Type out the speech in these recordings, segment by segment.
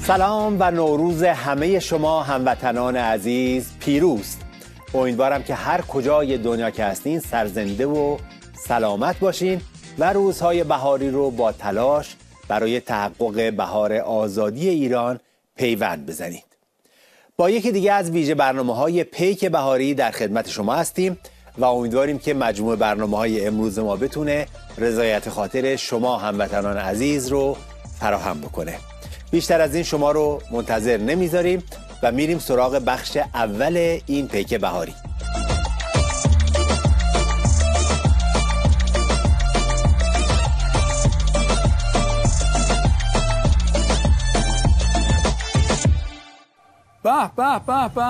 سلام و نوروز همه شما هموطنان عزیز پیروز. امیدوارم که هر کجای دنیا که هستین سرزنده و سلامت باشین و روزهای بهاری رو با تلاش برای تحقق بهار آزادی ایران پیوند بزنید. با یکی دیگه از ویژه برنامه‌های پیک بهاری در خدمت شما هستیم و امیدواریم که مجموع برنامه‌های امروز ما بتونه رضایت خاطر شما هموطنان عزیز رو فراهم بکنه. بیشتر از این شما رو منتظر نمیذاریم و میریم سراغ بخش اول این پیک بهاری. به به به به،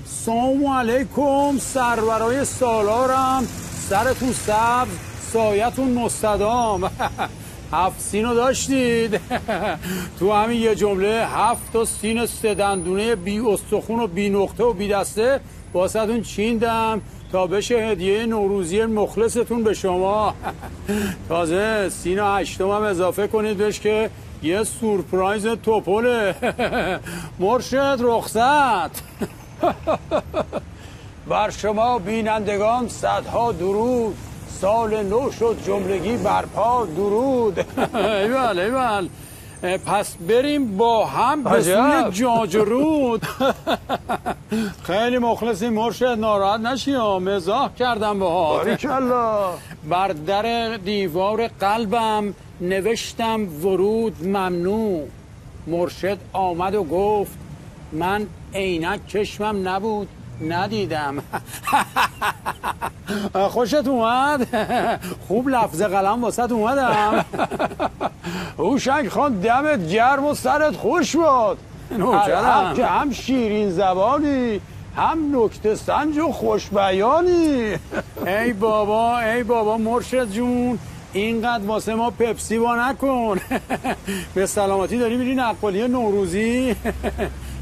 سلام علیکم سرورای سالارم، سرتون سبز سایتون مستدام. 7 سینو داشتید؟ تو همین یه جمله 7 تا سین 3 دندونه بی استخون و بی نقطه و بی دسته واسهتون چیندم تا بشه هدیه نوروزی مخلصتون به شما. تازه سین 8 هم اضافه کنید بهش که یه سورپرایز توپله. مرشد رخصت. بر شما بینندگان صدها درود، سال نو شد جملگی برپا درود. ایول ایول، پس بریم با هم به سوی جاجرود. خیلی مخلصی مرشد، ناراحت نشی، مزاح کردم باهات. باریکالله. بر در دیوار قلبم نوشتم ورود ممنوع. مرشد آمد و گفت من عینک چشمم نبود ندیدم. خوشت اومد؟ خوب لفظ قلم واسط اومدم. هوشنگ خان دمت گرم و سرت خوش باد. نوکرم که هم شیرین زبانی هم نکته سنج و خوش بیانی. ای بابا ای بابا مرشد جون، اینقدر واسه ما پپسی با نکن. به سلامتی داری میری نقالی نوروزی؟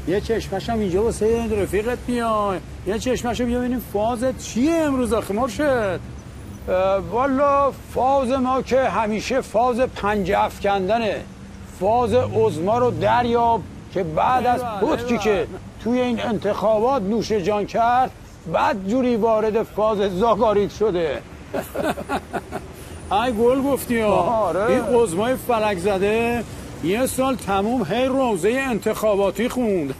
یه چشمشم اینجا واسه رفیقت بیای، یه چشمشم بیا ببینیم فازت چیه امروز آخه مرشد. والا فاز ما که همیشه فاز پنجه افکندنه. فاز عظما رو دریاب که بعد از پتکی که توی این انتخابات نوش جان کرد بعد جوری وارد فاز زاگاریت شده. ای گل گفتی ها. این عظمای فلک زده یه سال تموم هی روزه انتخاباتی خوند.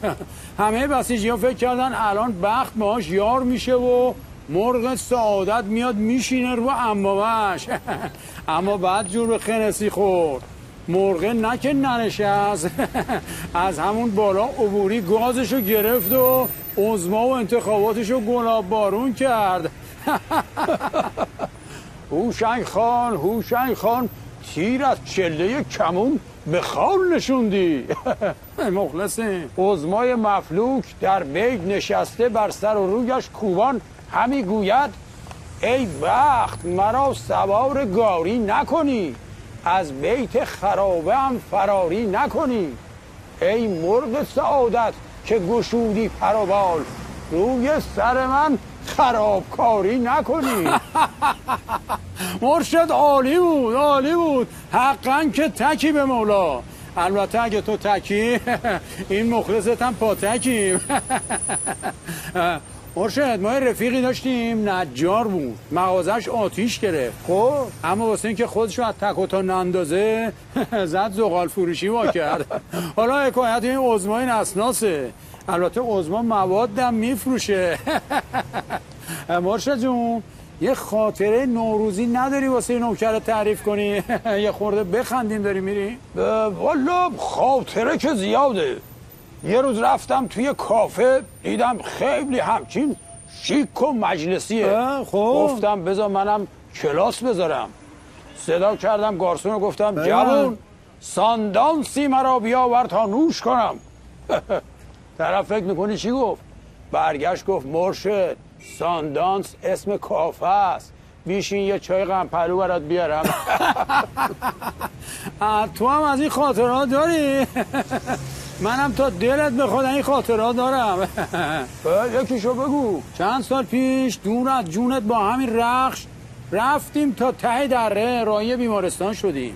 همه بسیجی‌ها فکر کردن الان بخت باهاش یار میشه و مرغ سعادت میاد میشینه رو امامش. اما بعد جور به خنسی خورد. مرغه نه که ننشست، از همون بالا عبوری گازشو گرفت و عظما و انتخاباتشو گلاب بارون کرد. هوشنگ خان تیر از چله کمون به خال نشوندی. مخلصی. عظمای مفلوک در بیت نشسته بر سر و رویش کوبان همی گوید ای بخت مرا سوار گاری نکنی، از بیت خرابه هم فراری نکنی. ای مرغ سعادت که گشودی پر و بال، روی سر من خرابکاری نکنی. مرشد عالی بود عالی بود، حقا که تکی به مولا. البته اگه تو تکی این مخلصت هم پاتکیم. مرشد ما رفیقی داشتیم نجار بود، مغازش آتیش گرفت. خب اما واسه اینکه خودشو از تک و تا نندازه زد زغال فروشی وا کرد. حالا حکایت این عظمای نسناسه. البته عظما موادم میفروشه. مرشد جون یه خاطره نوروزی نداری واسه نوکرت تعریف کنی؟ یه خورده بخندیم داری میری؟ والا خاطره که زیاده. یه روز رفتم توی کافه دیدم خیلی همچین شیک و مجلسیه. گفتم بذار منم کلاس بذارم. صدا کردم گارسون رو، گفتم جوون ساندانسی مرا بیاور تا نوش کنم. طرف فکر میکنی چی گفت؟ برگشت گفت مرشد ساندانس اسم کافه است، بیشین یه چای قمپلو برات بیارم. تو هم از این خاطرات داری؟ منم تا دلت بخواد این خاطرات دارم. یکیشو بگو. چند سال پیش دور از جونت با همین رخش رفتیم تا ته دره راهی بیمارستان شدیم.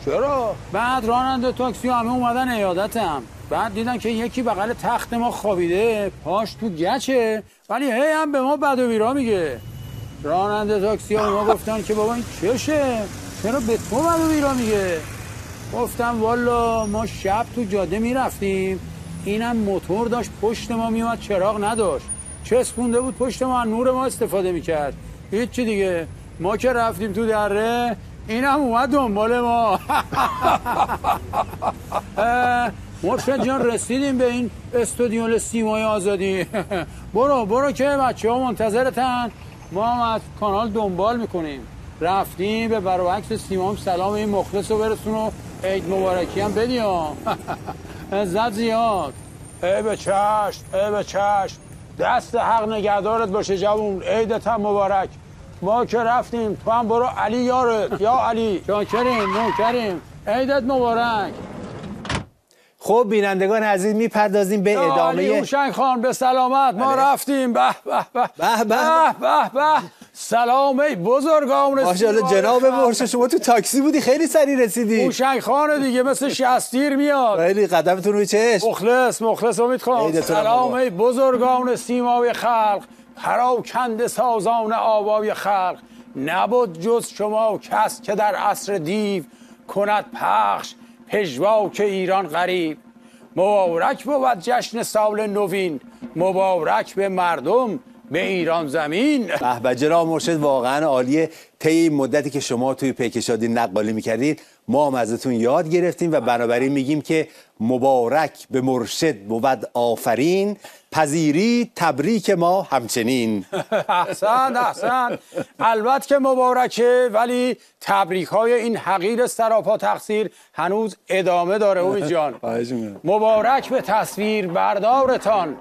چرا؟ بعد راننده تاکسی همه اومدن عیادتم. بعد دیدن که یکی بغل تخت ما خوابیده، پاش تو گچه، ولی هی هم به ما بد و بیرا میگه. راننده تاکسی ها ما گفتن که بابا این چشه؟ چرا به تو بد و بیرا میگه؟ گفتم والا ما شب تو جاده میرفتیم، اینم موتور داشت پشت ما میومد، چراغ نداشت، چسبونده بود پشت ما، نور ما استفاده میکرد. هیچی دیگه، ما که رفتیم تو دره اینم اومد دنبال ما. مرشد جان رسیدیم به این استودیو سیمای آزادی. برو که بچه ها منتظرتن، ما هم از کانال دنبال میکنیم. رفتیم به برعکس سیمام سلام این مخلص رو برسون و عید مبارکی هم بدیم. عزت زیاد. ای به چشم دست حق نگهدارت باشه جوون، عیدت هم مبارک. ما که رفتیم تو هم برو علی یارت. یا علی. شاکریم نوکریم، عیدت مبارک. خب بینندگان عزیز میپردازیم به ادامه علی هوشنگ خان به سلامت. ما رفتیم. به به به به به به. سلام ای بزرگان. ماشاءالله جناب مرشد شما تو تاکسی بودی، خیلی سریع رسیدی. هوشنگ خان دیگه مثل شستیر میاد. خیلی قدمتون روی چشم. مخلص امید خان. سلام ای بزرگان سیمای خلق، پراکنده سازان آوای خلق. نبود جز شما کس که در عصر دیو، کند پخش پژواک ایران غریب. مبارک بود جشن سال نوین، مبارک به مردم به ایران زمین. به جناب مرشد واقعا عالیه. طی این مدتی که شما توی پیکشادی نقالی میکردید ما هم ازتون یاد گرفتیم و بنابراین میگیم که مبارک به مرشد بود آفرین، پذیری تبریک ما همچنین. احسن. البته که مبارکه، ولی تبریک های این حقیر سراپا تقصیر هنوز ادامه داره. امید جان مبارک به تصویر بردارتان،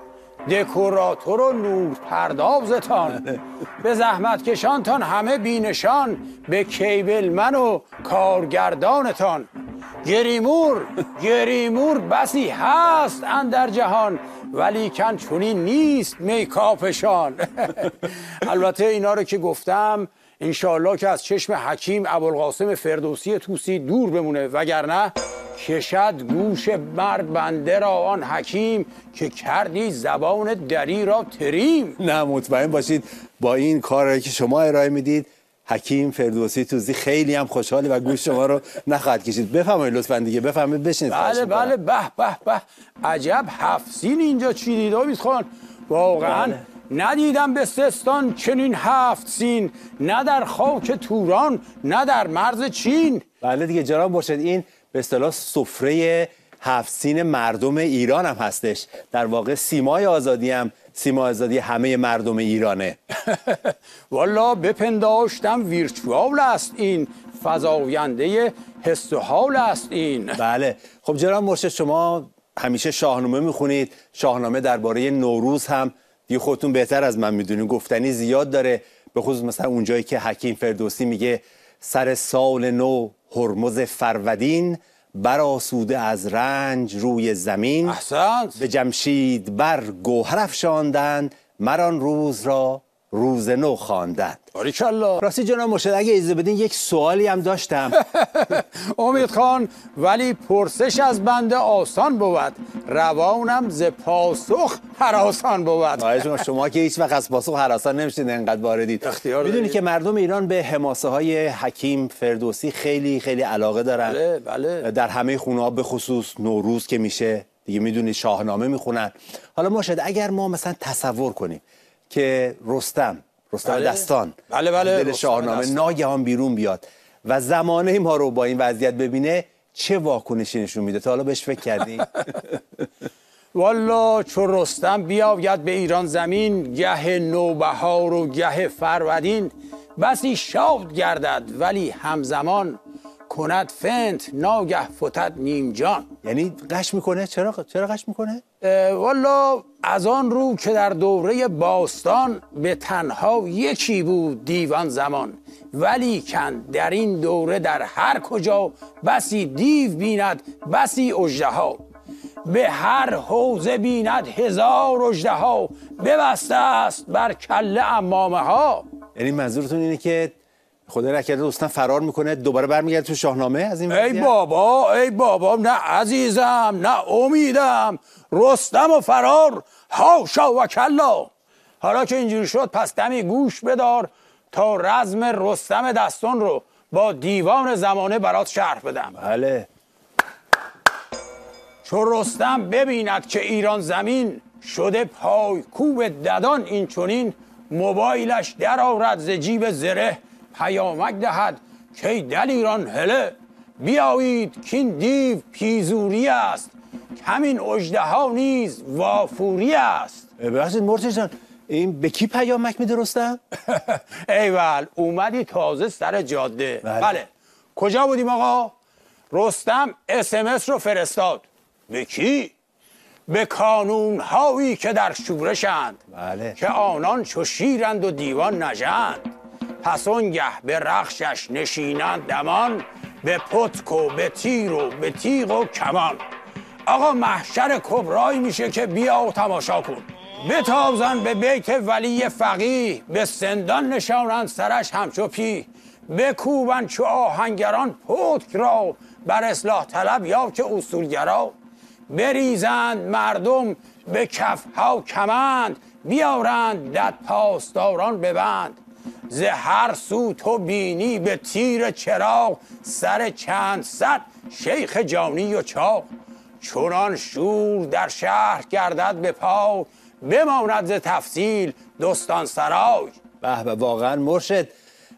دکوراتور و نور پردازتان، به زحمت کشانتان همه بینشان، به کیبلمن و کارگردانتان. گریمور بسی هست اندر جهان، ولی کن چونین نیست میکاپشان. البته اینا رو که گفتم انشالله که از چشم حکیم ابوالقاسم فردوسی طوسی دور بمونه، وگرنه کشد گوش مرد بنده را آن حکیم، که کردی زبان دری را تریم. نه مطمئن باشید با این کاری که شما ارائه میدید حکیم فردوسی طوسی خیلی هم خوشحاله و گوش شما رو نخواهد کشید. بفرمایید لطفاً دیگه، بفرمایید بشینید. بله به عجب 7 سین اینجا چی دید امید خان؟ واقعا ندیدم به سستان چنین 7 سین، نه در خاک توران نه در مرز چین. بله دیگه جناب مرشد، این به اصطلاح سفره 7 سین مردم ایران هم هستش. در واقع سیمای آزادی هم سیمای آزادی همه مردم ایرانه. والا بپنداشتم ویرچوال است این، فزاینده حس و حال است این. بله خب جناب مرشد شما همیشه شاهنامه میخونید، شاهنامه درباره نوروز هم دیگه خودتون بهتر از من میدونید گفتنی زیاد داره، به خصوص مثلا اونجایی که حکیم فردوسی میگه سر سال نو هرمز فرودین، برآسوده از رنج روی زمین. احسنت. به جمشید بر گوهر افشاندند، مران روز را روز نو خواندند. باریکالله. راستی جناب مرشد اگه اجازه بدین یک سوالی هم داشتم. امید خان ولی پرسش از بنده آسان بود، روانم ز پاسخ هراسان بود. شما که هیچ وقت از پاسخ هراسان نمیشید، انقدر واردید. میدونی که مردم ایران به حماسه های حکیم فردوسی خیلی خیلی علاقه دارن. بله. در همه خونه ها به خصوص نوروز که میشه دیگه میدونید شاهنامه میخونن. حالا مرشد اگر ما مثلا تصور کنیم که رستم دستان دل شاهنامه ناگهان بیرون بیاد و زمانه ما رو با این وضعیت ببینه، چه واکنشی نشون میده؟ تا حالا بهش فکر کردی؟ والا چو رستم بیاید به ایران زمین، گه نوبهار و گه فرودین، بسی شاد گردد ولی همزمان، کند فنت ناگه فتد نیم جان. یعنی قش میکنه؟ چرا قش میکنه؟ والا از آن رو که در دوره باستان به تنها یکی بود دیوان زمان، ولی کن در این دوره در هر کجا، بسی دیو بیند بسی اژدها، به هر حوزه بیند 1000 اژدها، ببسته است بر کله عمامه ها. یعنی منظورتون اینه که خدا نکرده رستم فرار میکنه دوباره برمیگرده تو شاهنامه از این ای بابا نه عزیزم نه امیدم، رستم و فرار هاشا و کلا. حالا که اینجوری شد پس دمی گوش بدار تا رزم رستم دستان رو با دیوان زمانه برات شرح بدم. بله. چون رستم ببیند که ایران زمین شده پای کوب ددان، این چونین موبایلش در آورد ز جیب زره، پیامک دهد که دل ایران هله، بیایید کین دیو پیزوری است، همین اژدها نیز وافوری است. ببخشید مرتضی جان، این به کی پیامک میده رستم؟ ایول اومدی تازه سر جاده. بله. کجا بودیم آقا؟ رستم SMS رو فرستاد. به کی؟ به کانون هایی که در شورشند. بله. که آنان چو شیرند و دیوان نژند. پس آنگه به رخشش نشینند دمان، به پتک و به تیر و به تیغ و کمان. آقا محشر کبرایی میشه که بیا و تماشا کن. بتازن به بیت ولی فقیه، به سندان نشانند سرش همچو پی. بکوبن چو آهنگران پتک را، بر اصلاح طلب یا که اصولگرا. بریزند مردم به کفها کمند، بیارند دد پاسداران ببند. ز هر سو تو بینی به تیر چراغ، سر چند صد شیخ جانی و چاق. چنان شور در شهر گردد به پای، بماند ز تفصیل دستان سرای. به واقعا مرشد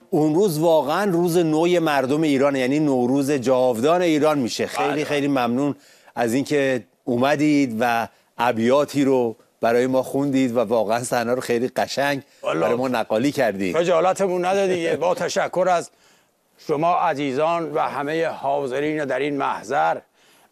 اون روز واقعا روز نوی مردم ایران، یعنی نوروز جاودان ایران میشه. خیلی خیلی ممنون از اینکه اومدید و ابیاتی رو برای ما خوندید و واقعا صحنه رو خیلی قشنگ برای ما نقالی کردید. خجالتمون نده دیگه. با تشکر از شما عزیزان و همه حاضرین در این محضر،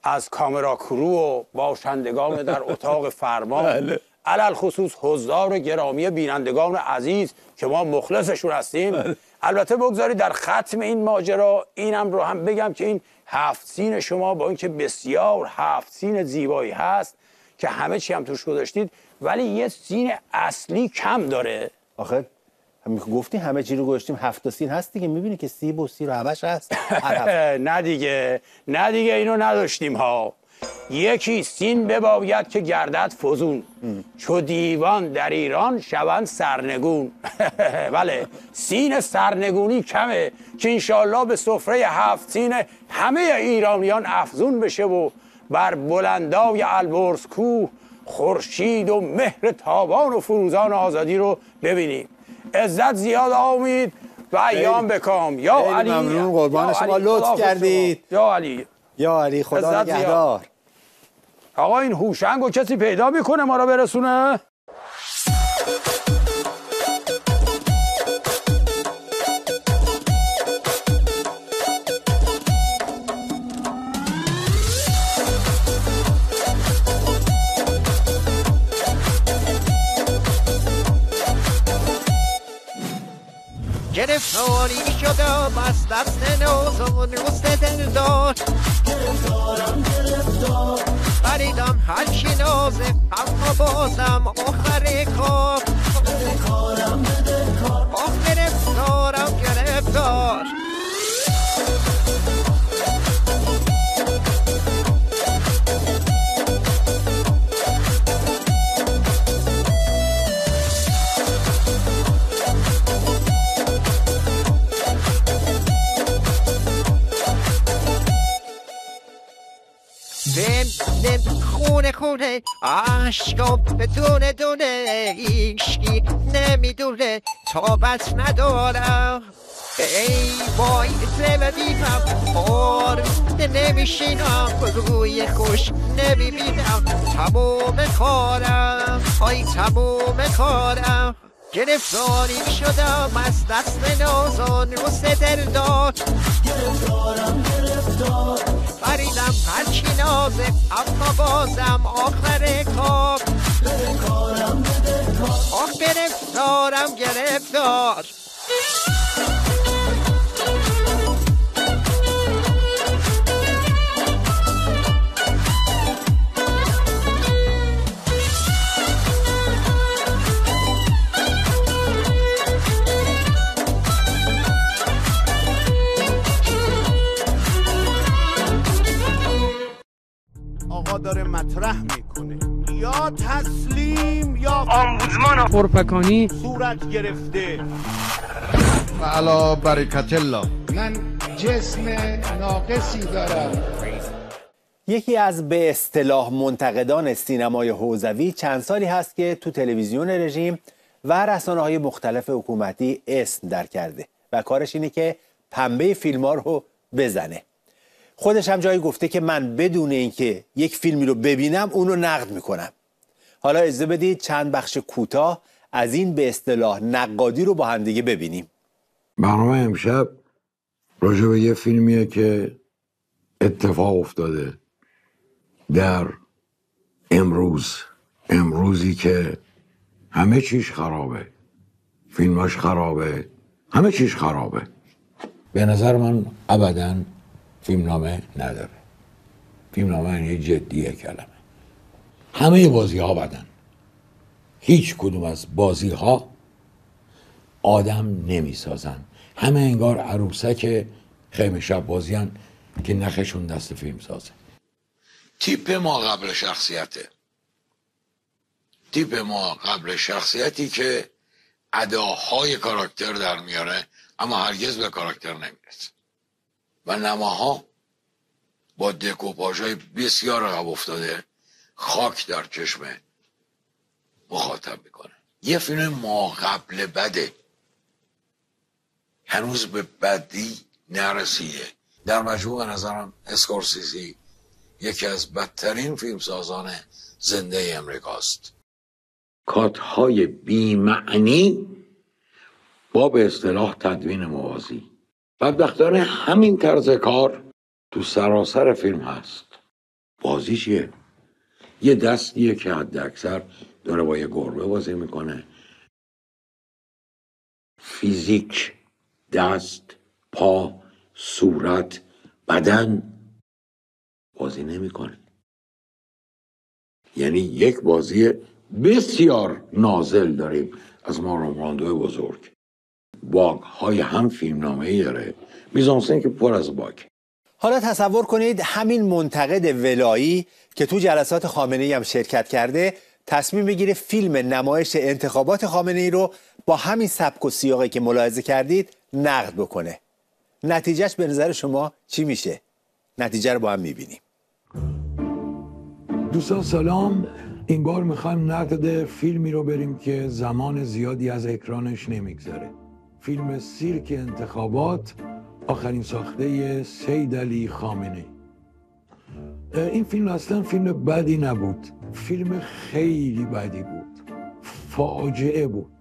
از کامرا کرو و باشندگان در اتاق فرمان، علل خصوص حضار گرامی بینندگان عزیز که ما مخلصشون هستیم. البته بگذارید در ختم این ماجرا اینم رو هم بگم که این 7 سین شما با اینکه بسیار 7 سین زیبایی هست که همه چی هم توش گذاشتید، ولی یه سین اصلی کم داره. آخه همین که گفتی همه چی رو گذاشتیم، 7 سین هست دیگه، میبینی که سیب و سیر همش هست. نه دیگه اینو نداشتیم ها. یکی سین بباید که گردد فزون، چو دیوان در ایران شوند سرنگون. بله سین سرنگونی کمه که انشالله به سفره 7 سین همه ایرانیان افزون بشه و بر بلندای البرز کوه خورشید و مهر تابان و فروزان آزادی رو ببینیم. عزت زیاد آمید و ایام بکام. یا علی ممنون، قربان شما، لطف کردید. یا علی خدا نگهدار. آقا این هوشنگو کسی پیدا میکنه ما رو برسونه؟ گرفتاری شدم از دست نازان روست دلدار، بریدم هرچی نازه اما بازم آخر کار، گرفتارم گرفتار. خونه عشقم بدون دونه هیچکی نمیدونه، تابت ندارم. ای وای دل بیمم آروم نمیشینم، روی خوش نمیبینم، تموم کارم های تموم کارم. گرفتاری شدم از دست نازان روست دلدار، بریدم هرچی نازه اما بازم آخر کار، گرفتارم گرفتار. آقا داره مطرح میکنه یا تسلیم یا آمبودسمان پرپکانی صورت گرفته. و علا برکت الله. من جسم ناقصی دارم. یکی از به اصطلاح منتقدان سینمای حوزوی چند سالی هست که تو تلویزیون رژیم و رسانه‌های مختلف حکومتی اسم در کرده و کارش اینه که پنبه فیلم‌ها رو بزنه. خودش هم جایی گفته که من بدون اینکه یک فیلمی رو ببینم اون رو نقد میکنم. حالا اجازه بدید چند بخش کوتاه از این به اصطلاح نقادی رو با هم دیگه ببینیم. برنامه امشب راجع به یه فیلمیه که اتفاق افتاده در امروزی که همه چیش خرابه، فیلماش خرابه، همه چیش خرابه. به نظر من ابداً فیلمنامه نداره. فیلمنامه یعنی جدیه کلمه. همه بازی ها بدن. هیچ کدوم از بازی ها آدم نمی سازن. همه انگار عروسک خیمه شب بازیان که نخشون دست فیلم سازه. تیپ ما قبل شخصیته. تیپ ما قبل شخصیتی که اداهای کاراکتر در میاره اما هرگز به کاراکتر نمیرسه و نماها با دکوپاژهای بسیار عقب افتاده خاک در چشم مخاطب میکنه. یه فیلم ما قبل بده، هنوز به بدی نرسیده. در مجموع به نظرم اسکورسیزی یکی از بدترین فیلمسازان زنده امریکاست. کات‌های بی‌معنی با به اصطلاح تدوین موازی. بدبختانه همین طرز کار تو سراسر فیلم هست. بازی چیه؟ یه دستیه که حد اکثر داره با یه گربه بازی میکنه. فیزیک، دست، پا، صورت، بدن بازی نمیکنه. یعنی یک بازی بسیار نازل داریم از مارلون براندو بزرگ. باگ های هم فیلمنامه‌ای داره، میزانسن که پر از باگ. حالا تصور کنید همین منتقد ولایی که تو جلسات خامنه‌ای هم شرکت کرده تصمیم بگیره فیلم نمایش انتخابات خامنه‌ای رو با همین سبک و سیاقی که ملاحظه کردید نقد بکنه. نتیجهش به نظر شما چی میشه؟ نتیجه رو با هم میبینیم. دوستان سلام. این بار میخوایم نقد فیلمی رو بریم که زمان زیادی از اکرانش نمیگذره. فیلم سیرک انتخابات، آخرین ساخته سید علی خامنه‌ای. این فیلم اصلا فیلم بدی نبود، فیلم خیلی بدی بود، فاجعه بود.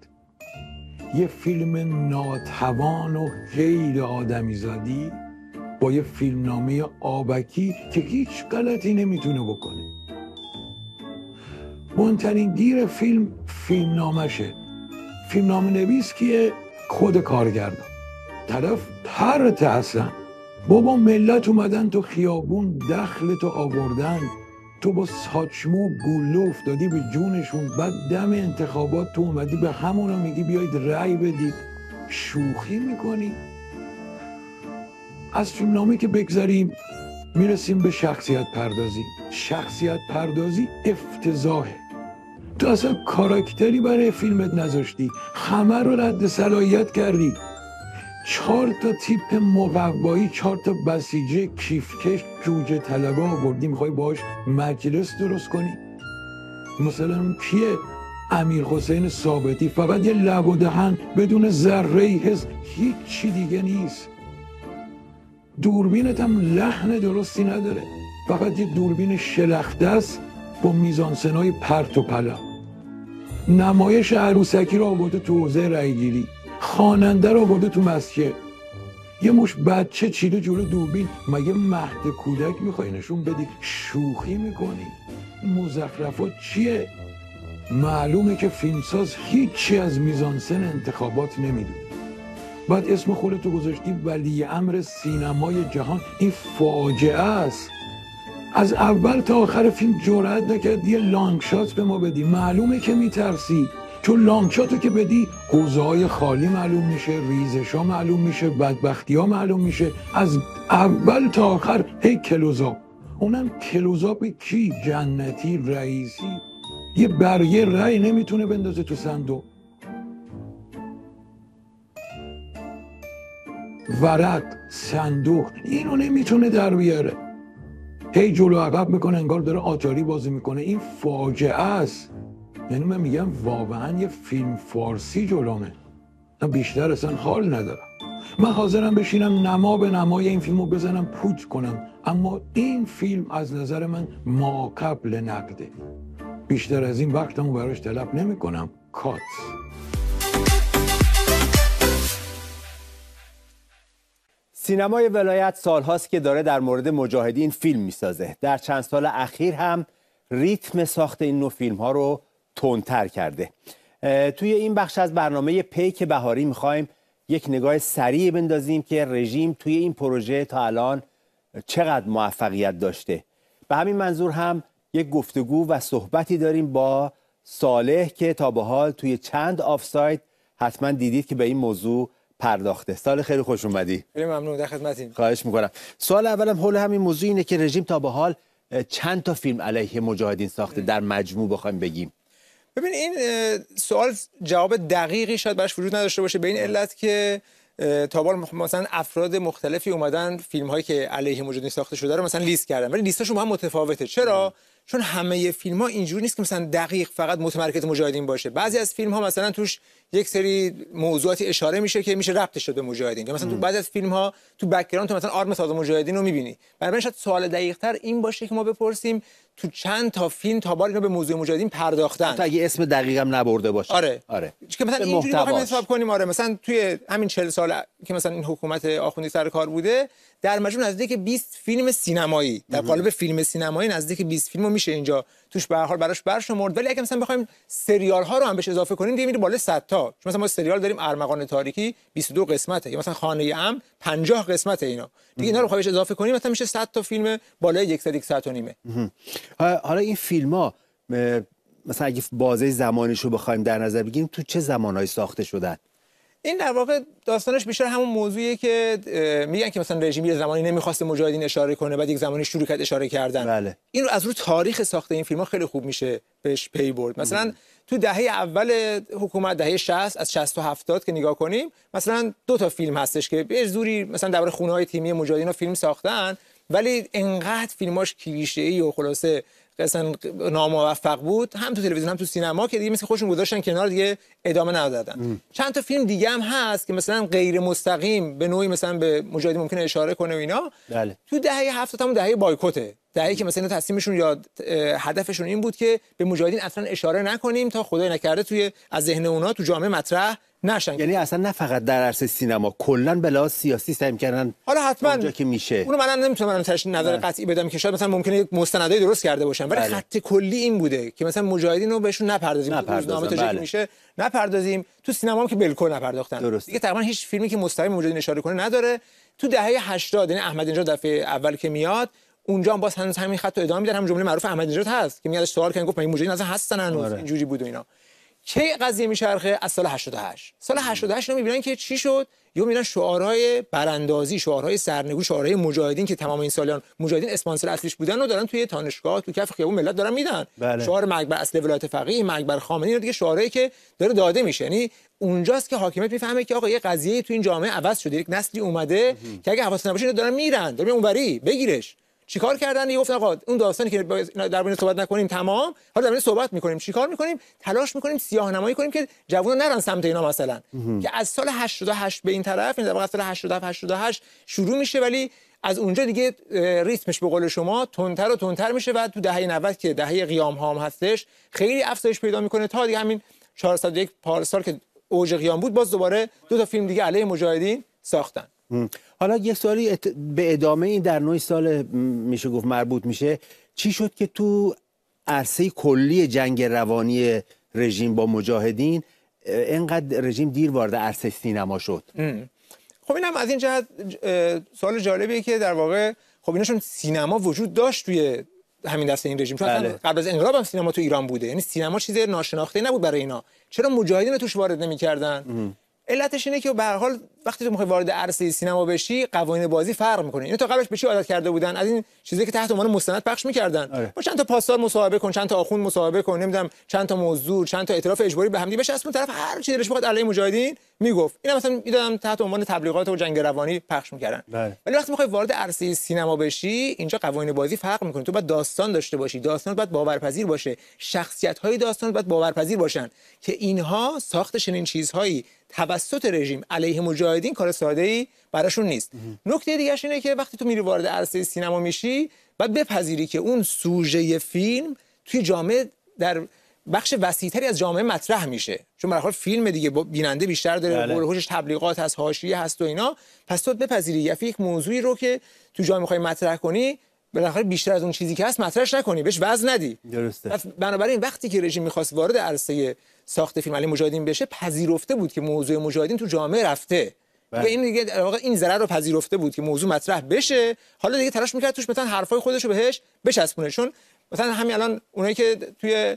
یه فیلم ناتوان و غیر آدمیزادی با یه فیلمنامه آبکی که هیچ غلطی نمیتونه بکنه. مهمترین گیر فیلمنامشه. فیلمنامه نویس کیه؟ خود کارگردان. طرف پرت اصلا. بابا ملت اومدن تو خیابون دخلتو آوردن، تو با ساچمو گوله افتادی به جونشون، بعد دم انتخابات تو اومدی به همونا میگی بیایید رأی بدید. شوخی میکنی؟ از فیلمنامه که بگذاریم میرسیم به شخصیت پردازی. شخصیت پردازی افتضاحه. تو اصلا کاراکتری برای فیلمت نذاشتی، همه رو رد صلاحیت کردی. 4 تا تیپ مقوایی، 4 تا بسیجه کیفکش جوجه طلبه آوردی، میخوای باش مجلس درست کنی؟ مثلا کیه؟ امیر حسین ثابتی، فقط یه لب و دهن بدون ذره حس، هیچ چی دیگه نیست. دوربینت هم لحن درستی نداره، فقط یه دوربین شلخته است با میزانسنای پرت و پلا. نمایش عروسکی رو آورده تو حوزه رایگیری، خواننده رو آورده تو مسجد، یه مش بچه چیده جلو دوربین. مگه مهد کودک میخوای نشون بدی؟ شوخی میکنی؟ مزخرفات چیه؟ معلومه که فیلمساز هیچی از میزانسن انتخابات نمیدونه. بعد اسم خودتو گذاشتی ولی امر سینمای جهان. این فاجعه است. از اول تا آخر فیلم جرئت نکردی یه لانگ شات به ما بدی. معلومه که میترسی، چون لانگ شاتو که بدی حوزه های خالی معلوم میشه، ریزش ها معلوم میشه، بدبختی ها معلوم میشه. از اول تا آخر هی کلوزا اونم کلوزاپ کی؟ جنتی، رئیسی. یه برگه رأی نمیتونه بندازه تو صندوق. ورق، صندوق، اینو نمیتونه در بیاره. هی جلو عقب میکنه، انگار داره آتاری بازی میکنه. این فاجعه است. یعنی من میگم واقعا یه فیلم فارسی جلومه. من بیشتر اصلا حال ندارم. من حاضرم بشینم نما به نمای این فیلمو بزنم پوچ کنم، اما این فیلم از نظر من ما قبل نقده. بیشتر از این وقتمو براش طلب نمی کنم. کات. سینمای ولایت سالهاست که داره در مورد مجاهدین فیلم میسازه. در چند سال اخیر هم ریتم ساخت این نوع فیلم ها رو تندتر کرده. توی این بخش از برنامه پیک بهاری میخوایم یک نگاه سریع بندازیم که رژیم توی این پروژه تا الان چقدر موفقیت داشته. به همین منظور هم یک گفتگو و صحبتی داریم با صالح که تا به حال توی چند آفساید حتما دیدید که به این موضوع پرداخته. صالح خیلی خوش اومدی. خیلی ممنون، در خدمتیم. خواهش میکنم. سوال اولم حول همین موضوع اینه که رژیم تا به حال چند تا فیلم علیه مجاهدین ساخته در مجموع بخوایم بگیم؟ ببین این سوال جواب دقیقی شاید براش وجود نداشته باشه، به این علت که تا حالا مثلا افراد مختلفی اومدن فیلم هایی که علیه مجاهدین ساخته شده رو مثلا لیست کردن، ولی لیستاشون با هم متفاوته. چرا؟ چون همه فیلم ها اینجوری نیست که مثلا دقیق فقط متمرکز مجاهدین باشه. بعضی از فیلم ها مثلا توش یک سری موضوعاتی اشاره میشه که میشه ربطش داد به مجاهدین، یا مثلا تو بعضی از فیلم ها تو بک‌گراند تو مثلا آرم ساز مجاهدین رو میبینی. بنابراین شاید سوال دقیق تر این باشه که ما بپرسیم تو چند تا فیلم تا بار اینا به موضوع مجاهدین پرداختن، تا اگه اسم دقیقم نبرده باشه. آره که مثلا اینجوری بخوایم حساب کنیم. آره مثلا توی همین 40 سال که مثلا این حکومت آخوندی سر کار بوده، در مجموع نزدیک 20 فیلم سینمایی در قالب فیلم سینمایی نزدیک 20 فیلمو میشه اینجا توش به هر حال براش برشمرد. ولی اگه مثلا بخوایم سریال ها رو هم بهش اضافه کنیم دیگه میره بالا 100 تا. مثلا ما سریال داریم ارمغان تاریکی 22 قسمته، یا مثلا خانه ام 50 قسمته. اینا دیگه اینا رو بخوایم بهش اضافه کنیم مثلا میشه 100 تا فیلم بالای 100 تا نیمه. حالا این فیلم‌ها مثلا اگه بازه زمانیش رو بخوایم در نظر بگیریم تو چه زمانهایی ساخته شدن؟ این در واقع داستانش بیشتر همون موضوعیه که میگن که مثلا رژیم یه زمانی نمیخواست مجاهدین اشاره کنه، بعد یک زمانی شروع کرد اشاره کردن. بله. این رو از رو تاریخ ساخته این فیلم‌ها خیلی خوب میشه بهش پی برد. مثلا تو دهه اول حکومت، دهه 60 از 60 تا 70 که نگاه کنیم، مثلا 2 تا فیلم هستش که به زوری مثلا درباره خونه‌های تیمی مجاهدین فیلم ساختن، ولی انقدر فیلماش کلیشه‌ای و خلاصه اصلا ناموفق بود، هم تو تلویزیون هم تو سینما، که دیگه مثل خودشون گذاشتن کنار، دیگه ادامه ندادن. چند تا فیلم دیگه هم هست که مثلا غیر مستقیم به نوعی مثلا به مجاهدین ممکنه اشاره کنه و اینا. بله. تو دهه 70 هم دهه بایکوته، دهه‌ای که مثلا تصمیمشون یا هدفشون این بود که به مجاهدین اصلا اشاره نکنیم تا خدای نکرده توی از ذهن اونا تو جامعه مطرح نشن. یعنی اصلا نه فقط در عرصه سینما، کلا به لحاظ سیاسی سعی می‌کردن حالا حتما اونجا که میشه. اونو من نمیتونم نظر قطعی بدم که شاید مثلا ممکنه یک مستندای درست کرده باشن، ولی خط کلی این بوده که مثلا مجاهدین رو بهشون نپردازیم، روزنامه تا که میشه نپردازیم. تو سینما هم که بالکل نپرداختن. دیگه تقریبا هیچ فیلمی که مستقیم مجاهدین اشاره کنه نداره. تو دهه 80 یعنی احمدی نژاد دفعه اول که میاد، اونجا هم باز هنوز همین خط رو ادامه میدن. هم جمله معروف احمدی نژاد هست که میادش سوال کنه، گفت مگه مجاهدین اصلا هستن هنوز؟ اینجوری بود و اینا. کی قضیه میچرخه؟ از سال 88. سال 88 رو میبینن که چی شد؟ یا میبینن شعارهای براندازی، شعارهای سرنگون، شعارهای مجاهدین که تمام این سالیان مجاهدین اسپانسر اصلیش بودن رو دارن توی دانشگاه، تو کف خیابون ملت دارن میدن. بله. شعار مرگ بر اصل ولایت فقیه، مرگ بر خامنه‌ای، رو دیگه شعارهایی که داره داده میشه. یعنی اونجاست که حاکمیت میفهمه که آقا یه قضیه تو این جامعه عوض شده، یک نسلی اومده که اگه حواس نباشه دارن میرن، دارن اونوری بگیرش. چیکار کردن؟ گفتن آقا اون داستانی که درباره صحبت نکنیم تمام، حالا درباره صحبت میکنیم. چیکار میکنیم؟ تلاش میکنیم سیاه‌نمایی کنیم که جوونا نرن سمت اینا مثلا. که از سال 88 به این طرف، این در واقع از سال 88 شروع میشه، ولی از اونجا دیگه ریتمش به قول شما تندتر و تندتر میشه و تو دهه 90 که دهه قیام ها هم هستش خیلی افزایش پیدا میکنه تا دیگه همین 401 پارسال که اوج قیام بود، باز دوباره 2 تا فیلم دیگه علیه مجاهدین ساختن. حالا یک سوالی به ادامه این در 9 سال میشه گفت مربوط میشه، چی شد که تو عرصه کلی جنگ روانی رژیم با مجاهدین اینقدر رژیم دیر وارد عرصه سینما شد؟ خب اینم از این جهت سوال جالبیه که در واقع خب ایناشون سینما وجود داشت توی همین دست این رژیم، چون بله. قبل از انقلاب هم سینما تو ایران بوده، یعنی سینما چیز ناشناخته نبود برای اینا. چرا مجاهدین رو توش وارد نمی‌کردن؟ علتش اینه که به هر حال وقتی تو میخوای وارد عرصه سینما بشی قوانین بازی فرق میکنه. اینو تا قبلش به چی عادت کرده بودن؟ از این چیزایی که تحت عنوان مستند پخش میکردن. با چند تا پاسدار مصاحبه کن، چند تا آخوند مصاحبه کن، نمیدونم چند تا موضوع، چند تا اعتراف اجباری به هم دیگه بشه، اصلا طرف هر چی دلش بخواد علیه مجاهدین میگفت. اینا مثلا میدادن تحت عنوان تبلیغات و جنگ روانی پخش میکردن. ولی وقتی میخوای وارد عرصه سینما بشی اینجا قوانین بازی فرق میکنه. تو باید داستان داشته باشی، داستان باید باورپذیر باشه، شخصیت‌های داستان باید باورپذیر باشن که اینها ساخت چنین چیزهایی توسط رژیم علیه مجاهدین کار ساده‌ای براشون نیست. نکته دیگه‌اش اینه که وقتی تو میری وارد عرصه سینما میشی باید بپذیری که اون سوژه فیلم توی جامعه در بخش وسیع‌تری از جامعه مطرح میشه، چون بالاخره فیلم دیگه بیننده بیشتر داره، برهوشش تبلیغات هست، حاشیه هست و اینا. پس تو بپذیری یک موضوعی رو که تو جامعه می‌خوای مطرح کنی بالاخره بیشتر از اون چیزی که هست مطرحش نکنی، بهش وزن ندی. درسته. بنابراین وقتی که رژیم می‌خواست وارد عرصه ساخت فیلم علیه مجاهدین بشه پذیرفته بود که موضوع مجاهدین تو جامعه رفته. و این دیگه در واقع این ضرر رو پذیرفته بود که موضوع مطرح بشه، حالا دیگه تلاش می‌کرد توش مثلا حرفای خودش رو بهش بچسبونه. چون مثلا همین الان اونایی که توی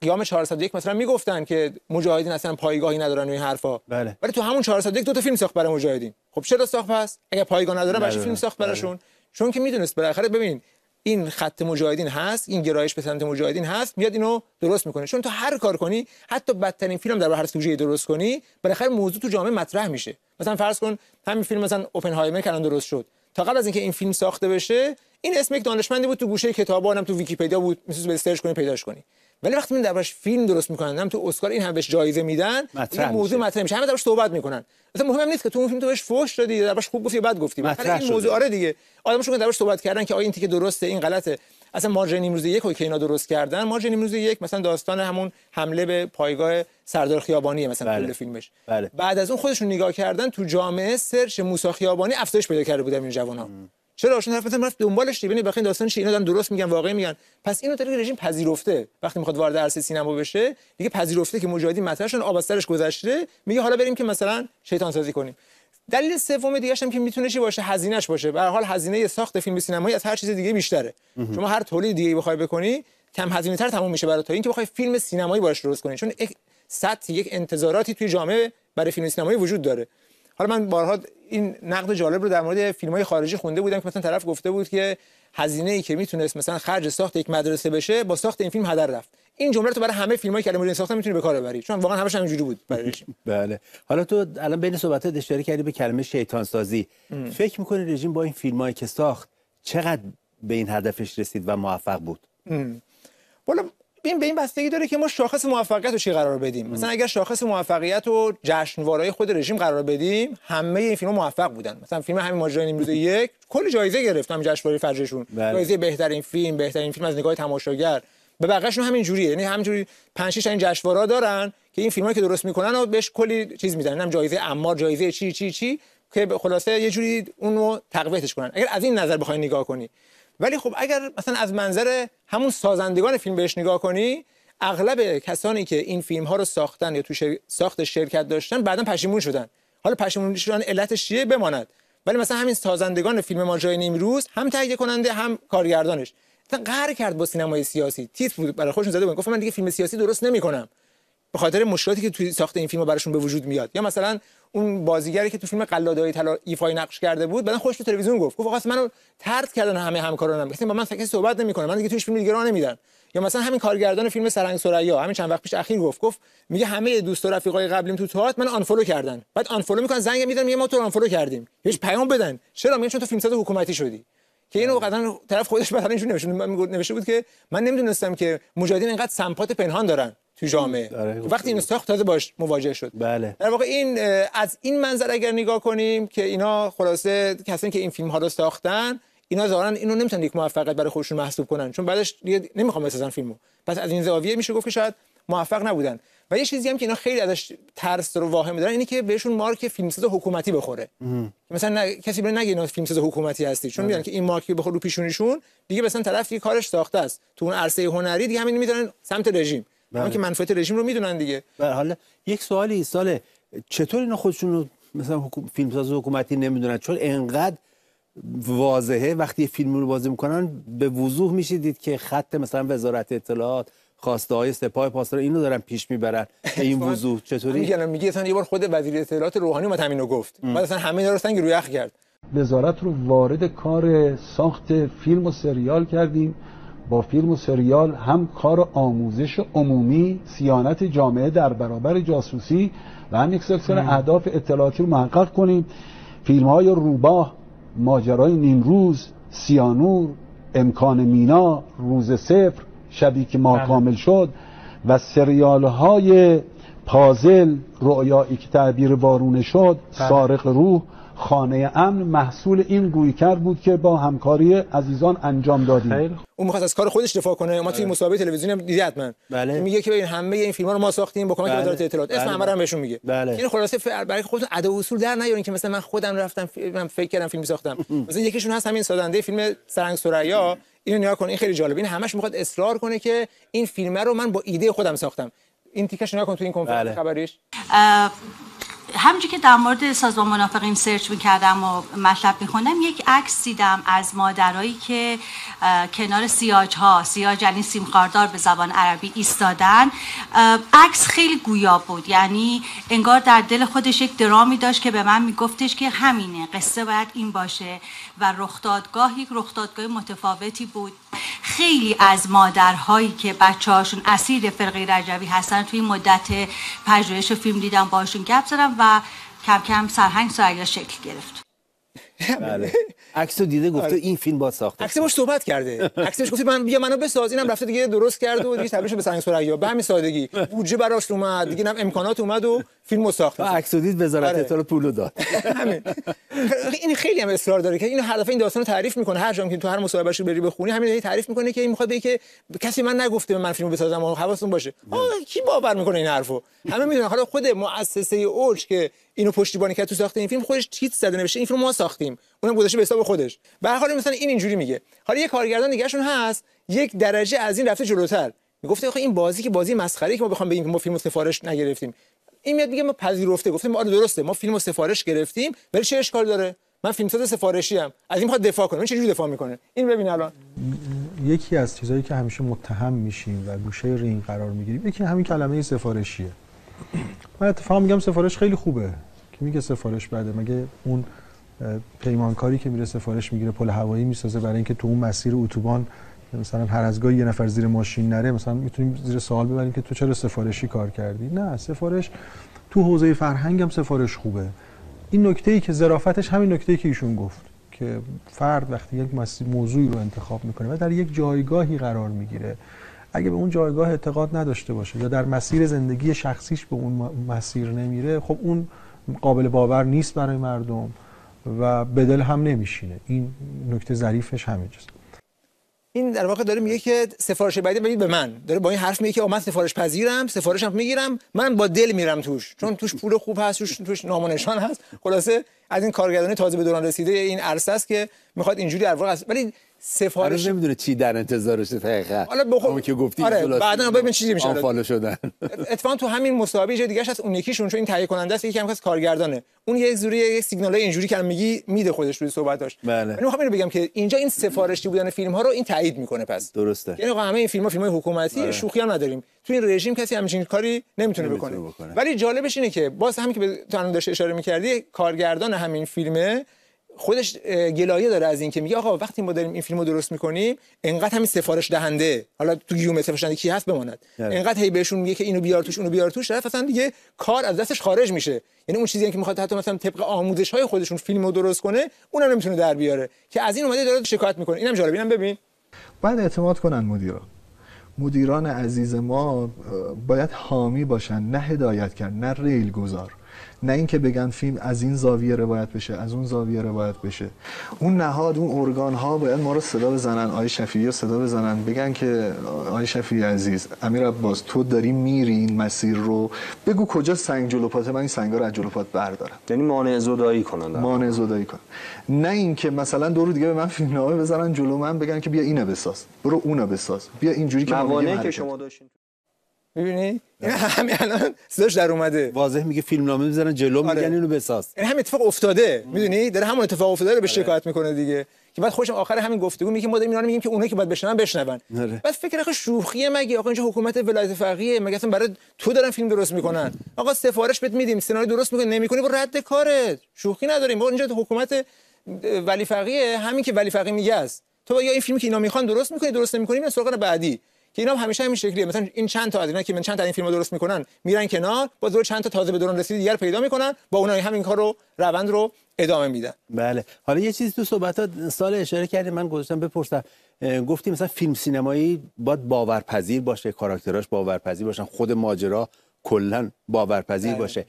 قیام 401 مثلا میگفتن که مجاهدین اصلا پایگاهی ندارن و این حرفا، ولی تو همون 401 دو تا فیلم ساخت برای مجاهدین. خب چرا ساخت پس؟ اگه پایگاه ندارن برای فیلم ساخت براشون؟ چون که میدونست بالاخره ببین این خط مجاهدین هست، این گرایش به سمت مجاهدین هست، میاد اینو درست میکنه. چون تو هر کار کنی، حتی بدترین فیلم در هر سوژه درست کنی، بالاخره موضوع تو جامعه مطرح میشه. مثلا فرض کن همین فیلم مثلا اوپنهایمر که الان درست شد، تا قبل از اینکه این فیلم ساخته بشه این اسم یک دانشمندی بود، تو گوشه کتابا هم تو ویکی‌پدیا بود، میتونی سرچ کنی پیداش کنی. ولی وقتی من دربارش فیلم درست میکنن، هم تو اسکار این هم بهش جایزه میدن، این موضوع مطرح میشه، همه دربارش صحبت میکنن. مثلا مهم نیست که تو اون فیلم تو بهش فحش دادی، دربارش خوب گفتی یا بد گفتی، این موضوع آره دیگه آدم‌ها شون دربارش صحبت کردن که آیا این تیکه درسته، این غلطه. اصلا ماجرای نیمروز یک که اینا درست کردن، ماجرای نیمروز یک مثلا داستان همون حمله به پایگاه سردار خیابانیه مثلا کل فیلمش. بعد از اون خودشون نگاه کردن تو جامعه سرچ موسی خیابانی افزایش پیدا کرده بودن این جوونا. چرا چون مثلا رفت دنبالش ببینید بخین داستان چی، اینا دارن درست میگن، واقعی میگن. پس اینو طریق رژیم پذیرفته، وقتی میخواد وارد عرصه سینما بشه دیگه پذیرفته که مجاهدین مطرحشون آب از سرش گذشته، میگه حالا بریم که مثلا شیطان سازی کنیم. دلیل سوم دیگه هم که میتونه چی باشه، هزینه‌اش باشه. به هر حال هزینه ساخت فیلم سینمایی از هر چیز دیگه بیشتره. شما هر تولید دیگه بخوای بکنی کم هزینه‌تر تموم میشه برای تو اینکه بخوای فیلم سینمایی باش درست کنی، چون سطح یک انتظاراتی توی جامعه برای فیلم سینمایی وجود داره. حالا من بارها این نقد جالب رو در مورد فیلم‌های خارجی خونده بودم که مثلا طرف گفته بود که هزینه‌ای که میتونست مثلا خرج ساخت یک مدرسه بشه با ساخت این فیلم هدر رفت. این جمله رو تو برای همه فیلمایی که الان ساختن میتونی به کار ببری، چون واقعا همش همینجوری بود برایش. بله. حالا تو الان بین صحبتات اشاره کردی به کلمه شیطان سازی. فکر می‌کنی رژیم با این فیلمایی که ساخت چقدر به این هدفش رسید و موفق بود؟ والا به این بستگی داره که ما شاخص موفقیت رو چی قرار بدیم. مثلا اگر شاخص موفقیت رو جشنواره‌های خود رژیم قرار بدیم، همه این فیلم‌ها موفق بودن. مثلا فیلم همین ماجرای نیمروز یک کلی جایزه گرفت، هم جشنواره فجرشون، جایزه بهترین فیلم از نگاه تماشاگر. به بقیه‌شون همین جوریه، یعنی همینجوری 5 6 تا این جشنواره‌ها دارن که این فیلمایی که درست میکنن و بهش کلی چیز میدن، هم جایزه عمار، جایزه چی که خلاصه یه جوری اونو تقویتش کنن. اگر از این نظر بخوای نگاه کنی. ولی خب اگر مثلا از منظر همون سازندگان فیلم بهش نگاه کنی، اغلب کسانی که این فیلم ها رو ساختن یا تو ساخت شرکت داشتن بعداً پشیمون شدن. حالا پشیمون شدن علتش چیه بماند، ولی مثلا همین سازندگان فیلم ماجرای نیمروز هم تهیه کننده هم کارگردانش مثلا قهر کرد با سینمای سیاسی، تیتر بود برای خودشون زده بود، گفت من دیگه فیلم سیاسی درست نمی‌کنم به خاطر مشکلاتی که توی ساخت این فیلم‌ها براشون به وجود میاد. یا مثلا اون بازیگری که تو فیلم قلاده‌های طلا ایفای نقش کرده بود بعدن خودش تو تلویزیون گفت آقا منو طرد کردن همه همکارانم، گفتم با من کسی صحبت نمی‌کنه، من دیگه توش فیلم دیگه راه نمیدن. یا مثلا همین کارگردان فیلم سرنگ ثریا همین چند وقت پیش اخیر گفت میگه همه دوست و رفیقای قبلیم تو تئاتر من آنفالو کردن، بعد آنفالو میکنن زنگ میدن میگه ما تو آنفالو کردیم، هیچ پیام بدن چرا؟ میگن چون تو فیلمساز حکومتی شدی. که اینو قطعا طرف خودش بعدا اینجوری نوشته بود که من نمیدونستم که مجاهدین اینقدر سمپات پنهان دارن تو جامعه. وقتی اینو ساخت تازه باش مواجه شد. بله. در واقع این از این منظر اگر نگاه کنیم که اینا خلاصه کسانی که این فیلم ها رو ساختن اینا ظاهرا اینو نمیتونن یک موفقیت برای خودشون محسوب کنن، چون بعدش دیگه نمیخوام بسازن فیلمو. پس از این زاویه میشه گفت که شاید موفق نبودن. و یه چیزی هم که اینا خیلی ازش ترس رو واهم دارن اینه که بهشون مارک فیلمساز حکومتی بخوره. مثلا کسی بره نگه اینا فیلمساز حکومتی هستی، چون میدونن که این مارک بخوره رو پیشونیشون دیگه مثلا طرف یه کارش ساخته است تو اون عرصه هنری دیگه همین میذارن سمت رژیم. اون که منفعت رژیم رو میدونن دیگه. حالا یک سوالی ساله چطور اینا خودشون رو مثلا فیلمساز حکومتی نمیدونن؟ چون انقدر واضحه وقتی فیلم رو بازی میکنن به وضوح میشه دید که خط مثلا وزارت اطلاعات، خواسته‌های سپاه پاسداران اینو دارن پیش میبرن به این وضوح. چطوری میگه اصلا یه بار خود وزیر اطلاعات روحانی اومد همینو گفت، بعد اصلا همه اینا رو سنگ روی یخ کرد. وزارت رو وارد کار ساخت فیلم و سریال کردیم. با فیلم و سریال هم کار آموزش عمومی، صیانت جامعه در برابر جاسوسی و هم یک سلسله اهداف اطلاعاتی رو محقق کنیم. فیلم‌های روباه، ماجرای نیمروز، سیانور، امکان مینا، روز صفر، شبی که ما کامل شد و سریال‌های پازل، رؤیایی که تعبیر وارونه شد، سارق روح، خانه امن محصول این رویکرد بود که با همکاری عزیزان انجام دادیم. اون می‌خواست از کار خودش دفاع کنه. ما توی مسابقه تلویزیونی هم دیدی حتما. میگه که ببین همه این فیلم‌ها رو ما ساختیم با کمک وزارت اطلاعات. اسم همه رو هم بهشون میگه. این خلاصه برای خودتون ادا و اصول در نیارین که مثلا من خودم رفتم من فکر کردم فیلم ساختم. مثلا یکیشون هست همین سازنده فیلم سرنگ ثریا. اینو نگاه کن، این خیلی جالبه. این همش می‌خواد اصرار کنه که این فیلم رو من با ایده خودم ساختم. این تیکش نگاه کن تو این کنفرانس خبریش. همونجوری که در مورد سازمان منافقین سرچ می‌کردم و مطلب می‌خوندم، یک عکس دیدم از مادرایی که کنار سیاج‌ها، سیاج یعنی سیمخاردار به زبان عربی، ایستادن. عکس خیلی گویا بود، یعنی انگار در دل خودش یک درامی داشت که به من میگفتش که همینه، قصه باید این باشه و رخدادگاه یک رخدادگاه متفاوتی بود. خیلی از مادرهایی که بچه‌هاشون اسیر فرقه رجبی هستن توی مدت پژوهش فیلم دیدم، باشون گپ زدم و کم کم سرهنگ ثریا شکل گرفت. بله. عکسو دیده گفته این فیلم با ساخته. عکس باش صحبت کرده. عکسش گفت بیا منو بساز، اینم رفته دیگه درست کرد و دیگه تبلیغش به سرهنگ ثریا به همین سادگی. بودجه براش اومد، دیگه امکانات اومد و فیلمو ساخت. عکسو دید وزارت اطلاعات پولو داد. همین. این خیلی هم اصرار داره که اینو هدف این داستانو تعریف میکنه. هر جام که تو هر مصاحبهش بری بخونی همین تعریف میکنه که این میخواد بگه که کسی من نگفته من فیلمو بسازم، حواستون باشه. کی باور میکنه این حرفو؟ همه میدونن. حالا خود مؤسسه اوج که اینو پشتیبانی کرد تو ساخت این فیلم، خودش تیتر زده نوشته این فیلم ما ساختیم، اونم گذاشته به حساب خودش. به هر حال مثلا این اینجوری میگه. حالا یه کارگردان دیگه‌شون هست یک درجه از این رفته جلوتر، میگفته آخه این بازی که بازی مسخره که ما بخوام بگیم که ما فیلمو سفارش نگرفتیم. این میاد میگه ما پذیرفته، گفتیم آره درسته ما فیلمو سفارش گرفتیم، ولی چه اشکال داره؟ من فیلمساز سفارشی ام، از این میخواد دفاع کنه. این چه جوری دفاع میکنه؟ این ببین الان یکی از چیزایی که همیشه متهم میشیم و گوشه رینگ قرار میگیریم یکی همین کلمه سفارشیه. من اتفاقا میگم سفارش خیلی خوبه. که میگه سفارش بده؟ مگه اون پیمانکاری که میره سفارش میگیره پل هوایی میسازه برای اینکه تو اون مسیر اتوبان مثلا هر از گاهی یه نفر زیر ماشین نره، مثلا میتونیم زیر سوال ببریم که تو چرا سفارشی کار کردی؟ نه، سفارش تو حوزه فرهنگ هم سفارش خوبه. این نکته‌ای که ظرافتش همین نکته‌ای که ایشون گفت که فرد وقتی یک موضوعی رو انتخاب میکنه و در یک جایگاهی قرار میگیره، اگه به اون جایگاه اعتقاد نداشته باشه یا در مسیر زندگی شخصیش به اون مسیر نمیره، خب اون قابل باور نیست برای مردم و به دل هم نمیشینه. این نکته ظریفش همینجاست. این در واقع داره میگه که سفارش بعدی بدید به من، داره با این حرف میگه که من سفارش پذیرم، سفارشم میگیرم، من با دل میرم توش، چون توش پول خوب هست، توش نام و نشان هست. خلاصه از این کارگردانی تازه به دوران رسیده این عرصه است که میخواد اینجوری در واقع، ولی سفارش نمیدونه چی در انتظارشه دقیقاً. حالا که گفتی بعدا ببین چیزی میشه آنفالو شدن. اتفاقا تو همین مسابقه جای دیگه هست، اون یکیشون چون این تهیه کننده است، یکی هم از کارگردانه، اون یک زوری سیگنالای اینجوری که میگی میده خودش روی صحبت داشت. من میخوام اینو بگم که اینجا این سفارشی بودن فیلم ها رو این تایید میکنه. پس درسته، یعنی همه این فیلم های حکومتی شوخی هم نداریم، تو این رژیم کسی همچین کاری نمیتونه بکنه. ولی جالبش اینه که باز همین که به تو داشت اشاره می‌کردی، کارگردان همین فیلمه خودش گلایه داره از این که میگه آقا وقتی ما داریم این فیلمو درست میکنیم انقدر همین سفارش دهنده، حالا تو گیومتر سفارش دهنده کی هست بماند، انقدر هی بهشون میگه که اینو بیار توش اونو بیار توش، طرف اصلا دیگه کار از دستش خارج میشه. یعنی اون چیزی که میخواد حتی مثلا طبق آموزش‌های خودشون فیلمو درست کنه اونم نمیتونه در بیاره، که از این اومده داره شکایت میکنه. اینم جالب، اینم ببین. باید اعتماد کنن مدیران عزیز ما باید حامی باشن، نه هدایتگر، نه ریل گذار، نه اینکه بگن فیلم از این زاویه روایت بشه از اون زاویه روایت بشه. اون نهاد، اون ارگان ها باید ما رو صدا بزنن، آقای شفیعی رو صدا بزنن، بگن که آقای شفیعی عزیز، امیر عباس تو داری میری این مسیر رو، بگو کجا سنگ جلو پاته، من این سنگا رو از جلو پات بردارم. یعنی مانع زدایی کنن، مانع زدایی کنن، نه اینکه مثلا دور دیگه به من فیلمنامه بزنن جلو من بگن که بیا اینو بساز، برو اونو بساز، بیا اینجوری که موانعی که شما داشتین. می‌بینی؟ این همین الان صداش در اومده، واضح میگه فیلمنامه میذارن جلو، میگن اینو بساز. این هم اتفاق افتاده، میدونی داره همون اتفاق افتاده رو به شکایت میکنه دیگه. که بعد خوشم آخر همین گفتگو میگه ما داریم اینا رو میگیم که اونایی که باید بشنون. بعد فکر آخه شوخیه مگه؟ آقا اینجا حکومت ولایت فقیه، مگه اصلا برای تو دارن فیلم درست میکنن؟ آقا سفارش بهت میدیم، سناریو درست میکنی، نمیکنی برو رد کارت. شوخی نداریم. ما اینجا حکومت ولی فقیه، همین که ولی فقیه میگه است. تو یا این فیلمی که اینا میخوان درست میکنی، درست نمیکنی میاد سراغ بعدی. که اینا همیشه همین شکلیه. مثلا این چند تا از اینا که من چند تا این فیلمو درست میکنن میرن کنار، باز دور چند تا تازه به دوران رسیده دیگر پیدا میکنن، با اونها همین کارو روند رو ادامه میدن. بله. حالا یه چیزی تو صحبتات سال اشاره کردیم، من گذاشتم بپرسم. گفتیم مثلا فیلم سینمایی باید باورپذیر باشه، کاراکتراش باورپذیر باشن، خود ماجرا کلا باورپذیر باشه.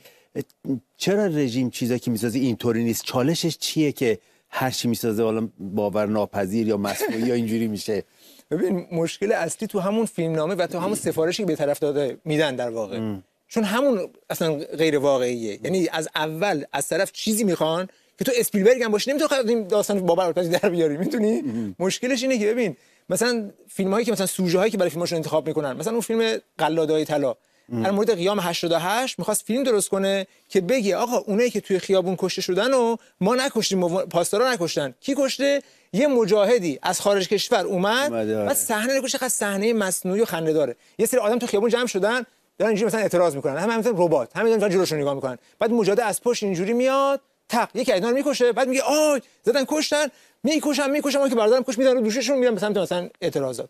چرا رژیم چیزایی که میسازه اینطوری نیست؟ چالشش چیه که هر چی میسازه حالا باور ناپذیر یا مصنوعی یا اینجوری میشه؟ ببین مشکل اصلی تو همون فیلمنامه و تو همون سفارشی که به طرف داده میدن در واقع. چون همون اصلا غیر واقعیه. یعنی از اول از طرف چیزی میخوان که تو اسپیلبرگ هم باشی نمیتونی داستان باورپذیر در بیاری. میدونی مشکلش اینه که ببین مثلا فیلمایی که مثلا سوژه هایی که برای فیلماشون انتخاب میکنن، مثلا اون فیلم قلادای طلا در مورد قیام 88 می‌خواست فیلم درست کنه که بگه آقا اونایی که توی خیابون کشته شدن و ما نکشتیم، پاسدارا نکشتن. کی کشته؟ یه مجاهدی از خارج کشور اومد بعد صحنه نکشه، خاص صحنه مصنوعی و خنده‌داره. یه سری آدم تو خیابون جمع شدن دارن اینجوری مثلا اعتراض میکنن، همه مثلا ربات، همه دارن جلوشون نگاه میکنن. بعد مجاهد از پشت اینجوری میاد تق یکی اینا رو میکشه، بعد میگه آی زدن کشتن، میکشن اون که بردارم کش میدن رو دوششون، میرن به سمت مثلا اعتراضات.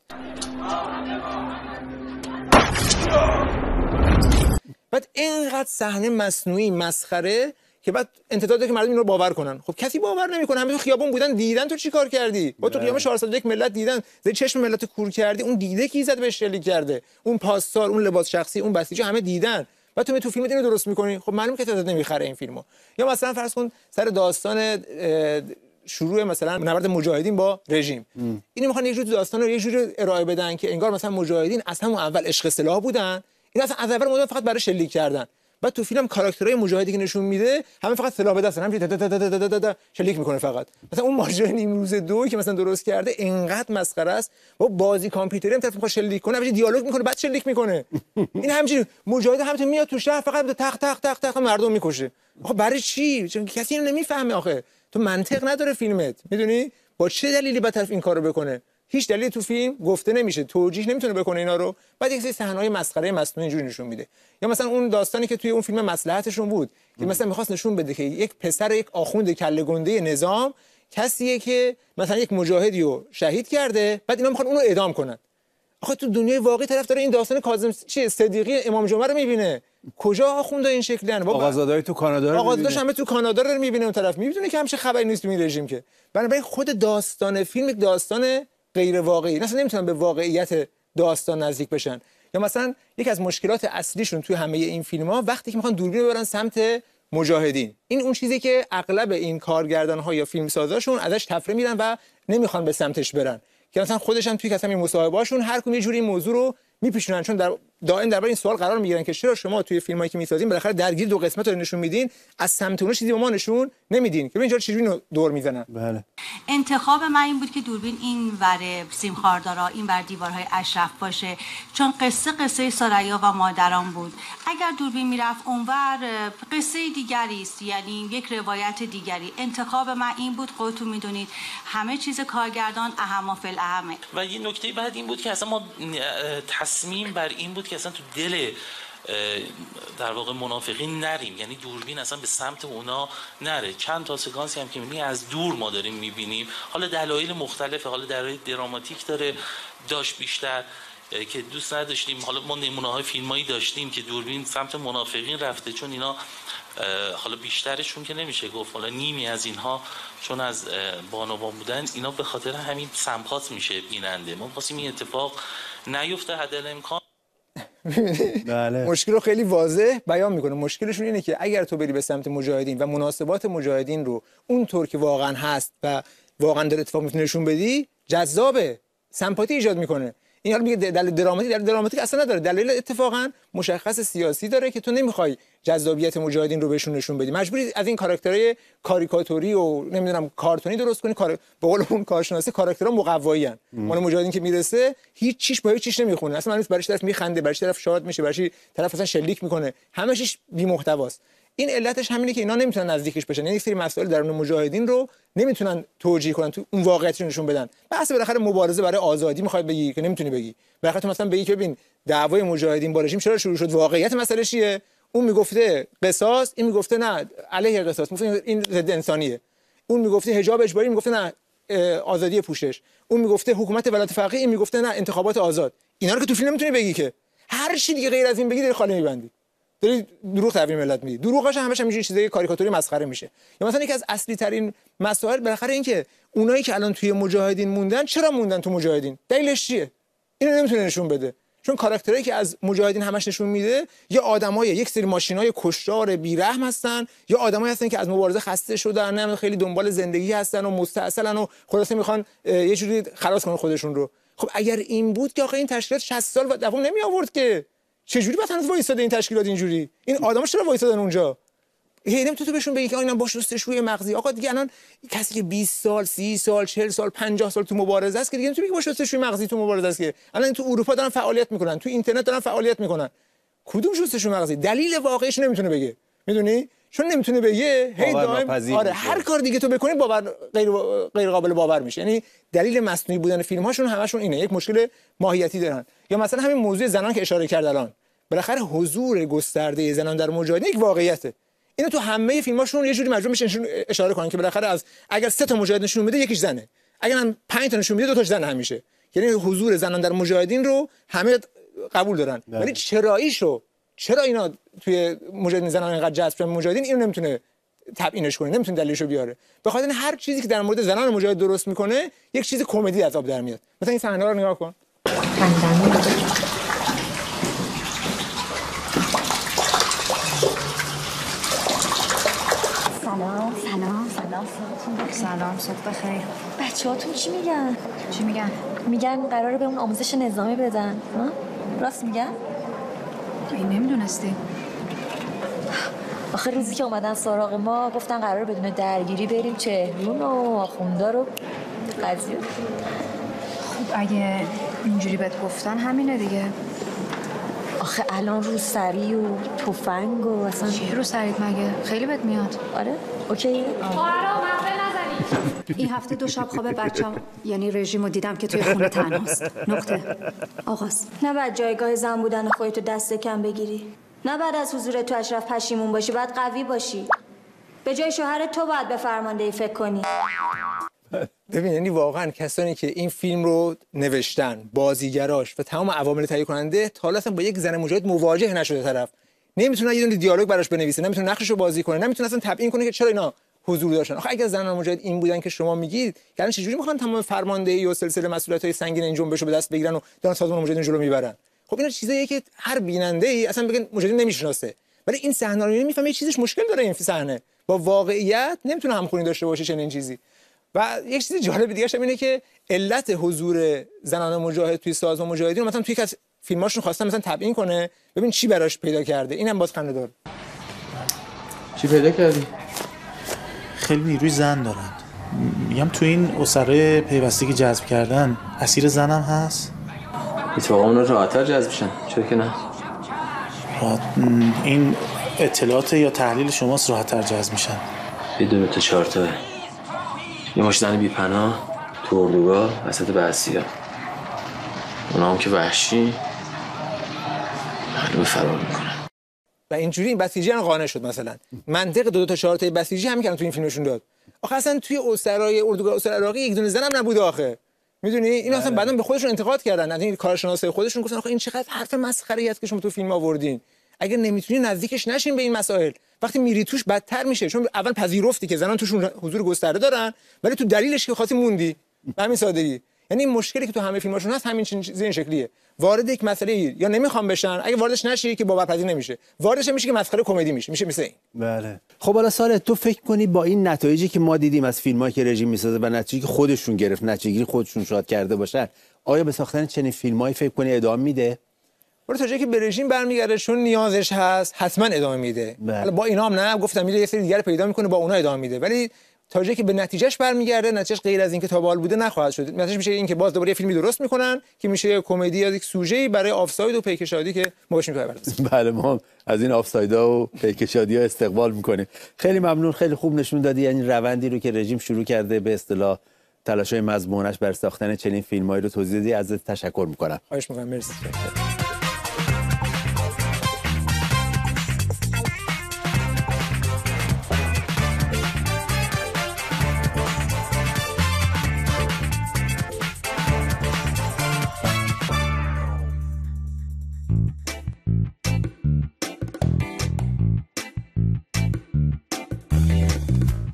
بعد اینقدر صحنه مصنوعی مسخره که بعد انتظار داره که مردم اینو باور کنن. خب کسی باور نمیکنه. همه تو خیابون بودن دیدن تو چی کار کردی؟ با تو قیام 401 ملت دیدن، زیر چشم ملت کور کردی. اون دیده کی زد بهش شلیک کرده؟ اون پاسدار، اون لباس شخصی، اون بسیجی همه دیدن. بعد تو فیلمت اینو درست میکنی. خب معلومه که تعداد نمیخره این فیلمو. یا مثلا فرض کن سر داستان شروع مثلا نبرد مجاهدین با رژیم، اینو میخوان یه جوری داستان رو یه جوری ارائه بدن که انگار مثلا مجاهدین از همون اول عشق سلاح بودن، این اصلا از اول مدام فقط برای شلیک کردن. بعد تو فیلم کاراکترهای مجاهدی که نشون میده همه فقط سلاح به دستن، همینجوری شلیک میکنه فقط. مثلا اون ماجرای نیمروز 2 که مثلا درست کرده اینقدر مسخره است. با بازی کامپیوتری هم طرف میخواد شلیک کنه، همینجوری دیالوگ میکنه بعد شلیک میکنه. این همینجوری مجاهد همینطور میاد تو شهر فقط تق تق تق تق مردم میکشه. آخه برای چی؟ چون کسی اینو نمیفهمه. آخه تو منطق نداره فیلمت. میدونی با چه دلیلی بعد طرف این کارو بکنه؟ هیچ دلیلی تو فیلم گفته نمیشه، توجیه نمیتونه بکنه اینا رو. بعد یک سری صحنه‌های مسخره مصنوعی اینجوری نشون میده. یا مثلا اون داستانی که توی اون فیلم مصلحتشون بود که مثلا می‌خواست نشون بده که یک پسر یک آخوند کله گنده نظام کسیه که مثلا یک مجاهدی رو شهید کرده، بعد اینا میخوان اونو اعدام کنن. آخه تو دنیای واقعی طرف داره این داستان کاظم صدیقی امام جمعه رو میبینه. کجا آخونده این شکلیان؟ آقازاده‌ای تو کانادا رو آقازاده‌اش همه تو کانادا رو میبینه. اون طرف میدونه که همش خبری نیست تو این رژیم که. بنابراین خود داستان فیلم یک داستان غیر واقعی، اصلا نمیتونن به واقعیت داستان نزدیک بشن. یا مثلا یکی از مشکلات اصلیشون توی همه این فیلم‌ها وقتی که میخوان دوربین ببرن سمت مجاهدین، این اون چیزی که اغلب این کارگردان‌ها یا فیلمسازاشون ازش تفره میرن و نمیخوان به سمتش برن. که مثلا خودش هم توی کسایی مصاحبه‌هاشون هر کدوم یه جوری این موضوع رو میپیچونن، چون دائم درباره این سوال قرار میگیرن که چرا شما توی فیلمایی که میسازین بالاخره درگیر دو قسمت رو نشون میدین، از سمت اون چیزی به ما نشون نمیدین که اینجا چجوری دور میزنن. بله. انتخاب من این بود که دوربین این ور سیم خاردارا، این ور دیوارهای اشرف باشه، چون قصه ثریا و مادران بود. اگر دوربین میرفت اونور قصه دیگری است، یعنی یک روایت دیگری. انتخاب من این بود. خودتون میدونید همه چیز کارگردان اهم فالاهم. و یه نکته بعد این بود که اصلا ما تصمیم بر این بود که اصلا تو دل در واقع منافقین نریم، یعنی دوربین اصلا به سمت اونا نره. چند تا سکانسی هم که می‌بینی از دور ما داریم می‌بینیم، حالا دلایل مختلفه، حالا دلایل دراماتیک داره داشت بیشتر که دوست نداشتیم. حالا ما نمونه‌های فیلمایی داشتیم که دوربین سمت منافقین رفته، چون اینا حالا بیشترشون که نمیشه گفت، حالا نیمی از اینها چون از بانوان بودن، اینا به خاطر همین سمپات میشه بیننده. ما می‌خواستیم این اتفاق نیفته حداقل. بله. مشکل رو خیلی واضح بیان میکنه. مشکلشون اینه که اگر تو بری به سمت مجاهدین و مناسبات مجاهدین رو اونطور که واقعا هست و واقعا در اتفاق میتونه نشون بدی، جذابه، سمپاتی ایجاد میکنه. این حالا میگه دلیل دراماتیک اصلا نداره، دلیل اتفاقا مشخص سیاسی داره که تو نمیخوای جذابیت مجاهدین رو بهشون نشون بدی، مجبوری از این کاراکترهای کاریکاتوری و نمیدونم کارتونی درست کنی. به قول اون کارشناسی کاراکترها مقوایی ان. مال مجاهدین که میرسه هیچ چیش با هیچ چیش نمیخونه، اصلا برای طرف میخنده، برای طرف شاد میشه، برای طرف اصلا شلیک میکنه، همه چیش بی محتواست. این علتش همینه که اینا نمیتونن نزدیکش بشن، یعنی سری مسائل درون مجاهدین رو نمیتونن توجیه کنن، تو اون واقعیت رو نشون بدن. بحث بالاخره مبارزه برای آزادی میخواد بگی که نمیتونی بگی. بالاخره تو مثلا بگی که ببین دعوای مجاهدین با رژیم چرا شروع شد، واقعیت مسئله چیه؟ اون میگفته قصاص، این میگفته نه علیه قصاص، میگفته این ضد انسانیه. اون میگفته حجاب اجباری، میگفته نه آزادی پوشش. اون میگفته حکومت ولایت فقیه، این میگفته نه انتخابات آزاد. اینا رو که تو فیلم نمیتونی بگی که. هر چی دیگه غیر از این بگی داری خاله میبندی. داری دروغ تحویل ملت میدی. دروغاش همش همین چیزای کاریکاتوری مسخره میشه. یا مثلا یکی از اصلی ترین مسائل بالاخره این که اونایی که الان توی مجاهدین موندن چرا موندن تو مجاهدین؟ دلیلش چیه؟ اینو نمیتونه نشون بده. چون کاراکترایی که از مجاهدین همش نشون میده یا آدمای یک سری ماشینای کشتار بیرحم هستن یا آدمایی هستن که از مبارزه خسته شدن، نه خیلی دنبال زندگی هستن و مستعسلن و خلاصه میخوان یه جوری خلاص کنن خودشون رو. خب اگر این بود که آخه این تشکیلات 60 سال دوام نمی آورد که. چه جوری مثلا وایساده این تشکیلات اینجوری؟ این آدما چرا وایسادن اونجا؟ نمیتونی تو بهشون بگی که اینا با شستشوی مغزی. آقا دیگه الان کسی که 20 سال 30 سال 40 سال 50 سال تو مبارزه است که دیگه نمیتونی بگی با شستشوی مغزی تو مبارزه است که. الان تو اروپا دارن فعالیت میکنن، تو اینترنت دارن فعالیت میکنن. کدوم شستشوی مغزی؟ دلیل واقعیش نمیتونه بگه. میدونی؟ چون نمیتونه بگه هی دائم آره هر کار دیگه تو بکنی باور غیر قابل باور میشه. یعنی دلیل مصنوعی بودن فیلم هاشون همشون اینه، یک مشکل ماهیتی دارن. یا مثلا همین موضوع زنان که اشاره کرد الان، بالاخره حضور گسترده زنان در مجاهدین یک واقعیته. اینو تو همه فیلماشون یه جوری مجبور میشن اشاره کنن که بالاخره از اگر 3 تا مجاهد نشون میده یکیش زنه، اگر هم 5 تا نشون میده 2 تاش زن همیشه. یعنی حضور زنان در مجاهدین رو همه قبول دارن. ولی چرا اینا توی مجاهدین زنان اینقدر جذب شدن مجاهدین، اینو نمیتونه تبیینش کنه، نمیتونه دلیلشو بیاره. به خاطر هر چیزی که در مورد زنان مجاهد درست میکنه یک چیز کمدی از آب در میاد. مثلا این صحنه رو نگاه کن. سلام صبح بخیر. بچه‌هاتون چی میگن؟ میگن قراره به اون آموزش نظامی بدن. راست میگن؟ این نمیدونستی. آخه روزی که اومدن سراغ ما گفتن قراره بدون درگیری بریم چهرون و آخوندا رو قضیه. خب اگه اینجوری بهت گفتن همینه دیگه. آخه الان روسری و تفنگ و اصلا چیه روسریت مگه؟ خیلی بهت میاد. آره اوکی. این هفته 2 شب خواب بچه‌م یعنی رژیمو دیدم که توی خونه تنهاست. نقطه. آغاز. نه بعد جایگاه زن بودن خودتو دست کم بگیری. نه بعد از حضور تو اشرف پشیمون باشی، بعد قوی باشی. به جای شوهر تو باید به فرماندهی فکر کنی. ببین یعنی واقعا کسانی که این فیلم رو نوشتن، بازیگراش و تمام عوامل تهیه کننده تا حالا اصلا با یک زن مجاهد مواجه نشده طرف. نمیتونه یه دونه دیالوگ براش بنویسه، نمیتونه نقششو بازی کنه، نمیتونه اصلا تبیین کنه که چرا اینا حضور داشتن. آخه اگه زنان مجاهد این بودن که شما میگید، یعنی چجوری میخوان تمام فرماندهی و سلسله مسئولیت‌های سنگین این جنبشو به دست بگیرن و دارن سازمان مجاهدین جلو میبرن؟ خب اینا چیزاییه که هر بیننده‌ای اصلا بگن مجاهدین نمیشناسه. ولی این صحنه رو میفهمه یه چیزش مشکل داره، این صحنه با واقعیت نمیتونه همخونی داشته باشه چنین این چیزی. و یک چیز جالب دیگه اینه که علت حضور زنان مجاهد توی سازمان مجاهدین مثلا توی یک از فیلماشون خواستن مثلا تبیین کنه، ببین چی براش پیدا کرده. اینم باز خنده داره. چی پیدا کردی؟ خیلی نیروی زن دارن. میگم تو این اسره پیوستگی جذب کردن اسیر زنم هست؟ اتفاقا اونا راحت‌تر جذب میشن، چرا که نه؟ این اطلاعات یا تحلیل شماست راحت‌تر جذب میشن. یه 2 تا 4 تا یه مش زن بی‌پناه تو اردوگاه وسط بعثی‌ها. اونا هم که وحشی معلومه فرار میکنن. و اینجوری این بسیجی هم قانع شد. مثلا منطق 2 تا 4 تا بسیجی همین که تو این فیلمشون داد. آخه اصلا توی اسرای اردوگاه اسرای عراقی یک دونه زنم نبوده آخه. میدونی این اصلا بعداً به خودشون انتقاد کردن، از این کارشناسای خودشون گفتن آخه این چقدر حرف مسخره‌ای است که شما تو فیلم آوردین. اگر نمیتونی نزدیکش نشین به این مسائل، وقتی میری توش بدتر میشه. چون اول پذیرفتی که زنان توشون حضور گسترده دارن، ولی تو دلیلش که خاصی موندی. به همین سادگی. یعنی این مشکلی که تو همه فیلماشون هست همین چیز این شکلیه. وارد یک مسئله یا نمیخوام بشن، اگه واردش نشی که باورپذیر نمیشه، واردش میشه که مسخره کمدی میشه مثل این. بله. خب حالا ساله تو فکر کنی با این نتایجی که ما دیدیم از فیلمایی که رژیم میسازه و نتیجه‌ای که خودشون گرفت، نتیجه‌گیری خودشون شاد کرده باشن، آیا به ساختن چنین فیلمایی فکر کنی ادامه میده؟ تا جایی که به رژیم برمیگرده چون نیازش هست حتما ادامه میده. حالا با اینا هم نه، گفتم میره یه سری دیگر پیدا میکنه با اونها ادامه میده، ولی تا جایی که به نتیجهش برمیگرده، نتیجهش غیر از اینکه تا بال بوده نخواهد شد. نتیجهش میشه این که باز دوباره یه فیلمی درست میکنن که میشه یه کمدی یا یک سوژه‌ای برای آفساید و پیکشادی که ما بهش میپردازیم. بله، ما از این آفسایدها و پیکشادی‌ها استقبال میکنیم. خیلی ممنون، خیلی خوب نشون دادی یعنی روندی رو که رژیم شروع کرده به اصطلاح تلاش‌های مضمونش بر ساختن چنین فیلمایی رو توضیح دادی. ازت تشکر میکنم. خواهش میکنم. مرسی.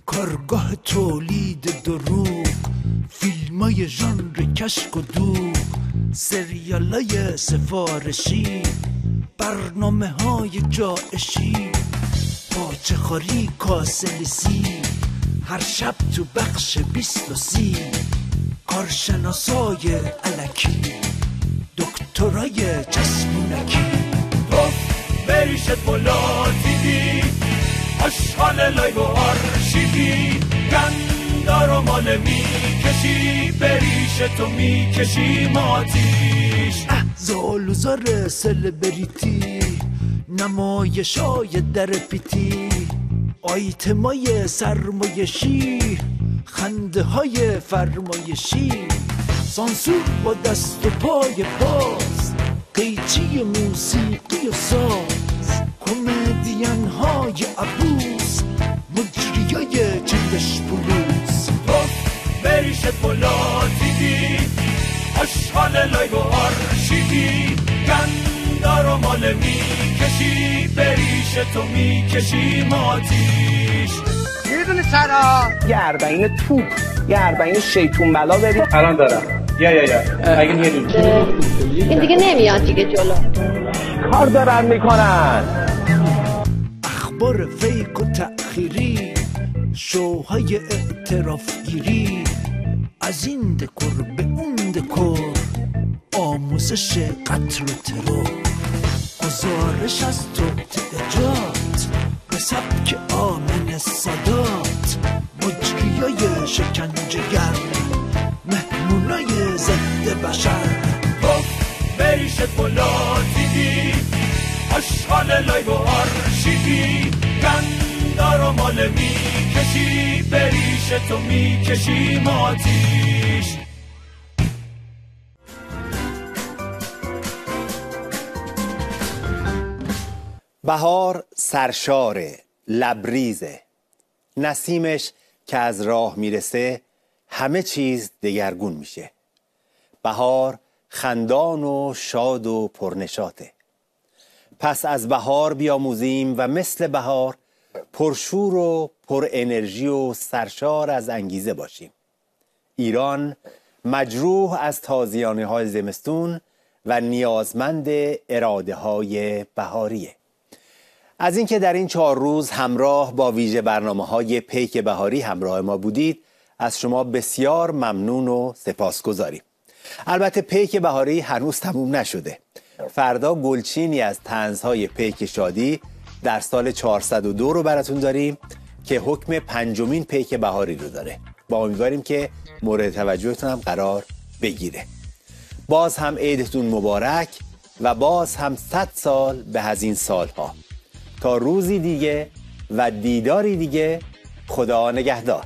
کارگاه تولید دروغ، فیلمای ژانر کشک و دوغ، سریالای سفارشی، برنامه‌های جایشی، پاچه خوری کاسلیسی، هر شب تو بخش 20 و 30، کارشناسای الکی، دکترای چسبونکی، بریشت بالا دیدی، آشغال لایو آرشیوی، گندار و مال میکشی، بریش تو میکشی ماتیش، زالوزار سلبریتی، نمایشای در پیتی، آیتمای سرمایشی، خنده های فرمایشی، سانسور با دست و پای باز، قیچی موسیقی و ساز، کمدین های عبوس، مجریای چندش پلوس، بریشت بالا دیدی، آشغال لایو آرشیوی، گندار و مال میکشی، بریش تو میکشی ماتیش. میدونی چرا؟ یه 40 توپ، یه 40 شیطون بلا بریم. الان دارم. یا اگه یه دونه این دیگه نمیاد دیگه جلو. کار دارن میکنن. اخبار فیک و تأخیری، شوهای اعتراف گیری، از این دکور به اون دکور، آموزش قتل و ترور، گزارش از توطئه‌جات به سبک آمن سادات، مجریای شکنجه‌گر، مهمونای ضد بشر، بریشت بالا دیدی، آشغال لایو آرشیوی، گندار و مال میکشی، بریش تو میکشی ماتیش. بهار سرشاره، لبریزه، نسیمش که از راه میرسه همه چیز دگرگون میشه. بهار خندان و شاد و پرنشاطه. پس از بهار بیاموزیم و مثل بهار پرشور و پر انرژی و سرشار از انگیزه باشیم. ایران مجروح از تازیانه های زمستون و نیازمند اراده های بهاریه. از اینکه در این 4 روز همراه با ویژه برنامه‌های پیک بهاری همراه ما بودید از شما بسیار ممنون و سپاسگزاریم. البته پیک بهاری هنوز تموم نشده. فردا گلچینی از طنزهای پیک شادی در سال 402 رو براتون داریم که حکم 5مین پیک بهاری رو داره. با امیدواریم که مورد توجهتون هم قرار بگیره. باز هم عیدتون مبارک و باز هم 100 سال به از این سالها. تا روزی دیگه و دیداری دیگه، خدا نگهدار.